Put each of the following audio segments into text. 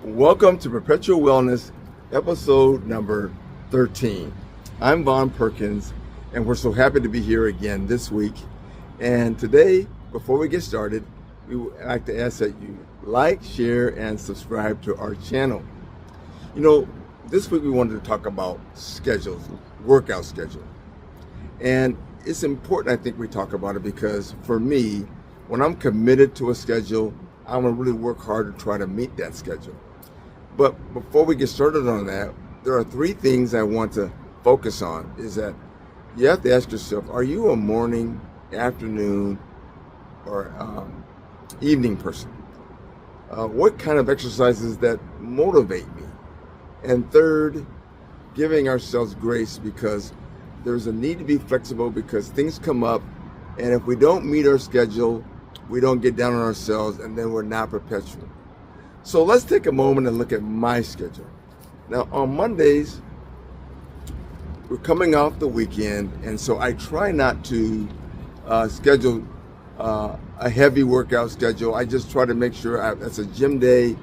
Welcome to Perpetual Wellness, episode number 13. I'm Perkins, and we're so happy to be here again this week. And today, before we get started, we would like to ask that you like, share, and subscribe to our channel. This week we wanted to talk about schedules, workout schedule. And it's important, I think, we talk about it because for me, when I'm committed to a schedule, I'm going to really work hard to try to meet that schedule. But before we get started on that, there are three things I want to focus on. Is that you have to ask yourself, are you a morning, afternoon, or evening person? What kind of exercises that motivate me? And third, giving ourselves grace because there's a need to be flexible because things come up, and if we don't meet our schedule, we don't get down on ourselves, and then we're not perpetual. So let's take a moment and look at my schedule. Now on Mondays, we're coming off the weekend, and so I try not to schedule a heavy workout schedule. I just try to make sure that's a gym day.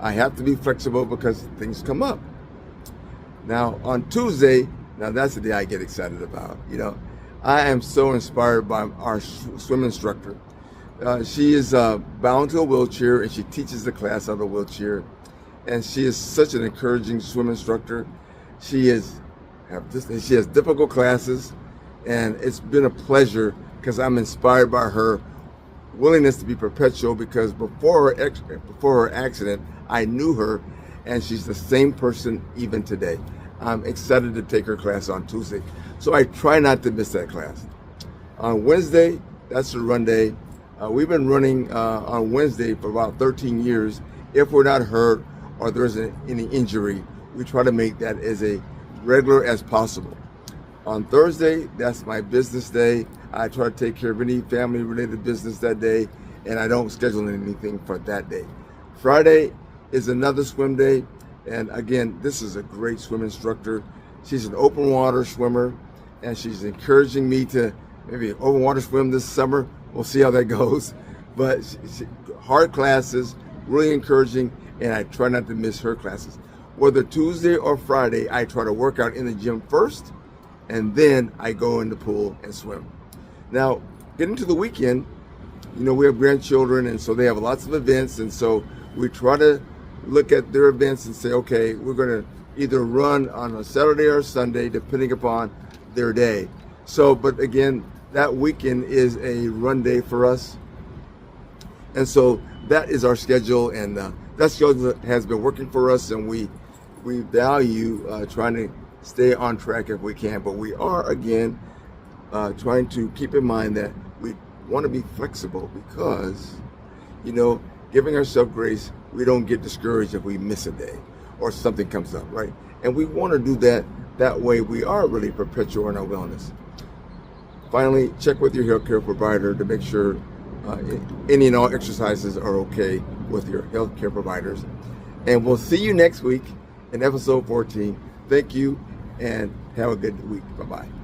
I have to be flexible because things come up. Now on Tuesday, now that's the day I get excited about. I am so inspired by our swim instructor. She is bound to a wheelchair, and she teaches the class out of a wheelchair. And she is such an encouraging swim instructor. She has difficult classes, and it's been a pleasure because I'm inspired by her willingness to be perpetual. Because before her accident, I knew her, and she's the same person even today. I'm excited to take her class on Tuesday, so I try not to miss that class. On Wednesday, that's the run day. We've been running on Wednesday for about 13 years. If we're not hurt or there's any injury, we try to make that as a regular as possible. On Thursday, that's my business day. I try to take care of any family-related business that day, and I don't schedule anything for that day. Friday is another swim day, and again, this is a great swim instructor. She's an open water swimmer, and she's encouraging me to maybe open water swim this summer. We'll see how that goes. But hard classes, really encouraging, and I try not to miss her classes. Whether Tuesday or Friday, I try to work out in the gym first, and then I go in the pool and swim. Now, getting to the weekend, we have grandchildren, and so they have lots of events, and so we try to look at their events and say, okay, we're going to either run on a Saturday or a Sunday, depending upon their day. So, but again, that weekend is a run day for us. And so that is our schedule, and that schedule has been working for us, and we value trying to stay on track if we can. But we are, again, trying to keep in mind that we want to be flexible because, giving ourselves grace, we don't get discouraged if we miss a day or something comes up, right? And we want to do that. That way we are really perpetual in our wellness. Finally, check with your healthcare provider to make sure any and all exercises are okay with your healthcare providers. And we'll see you next week in episode 14. Thank you, and have a good week. Bye-bye.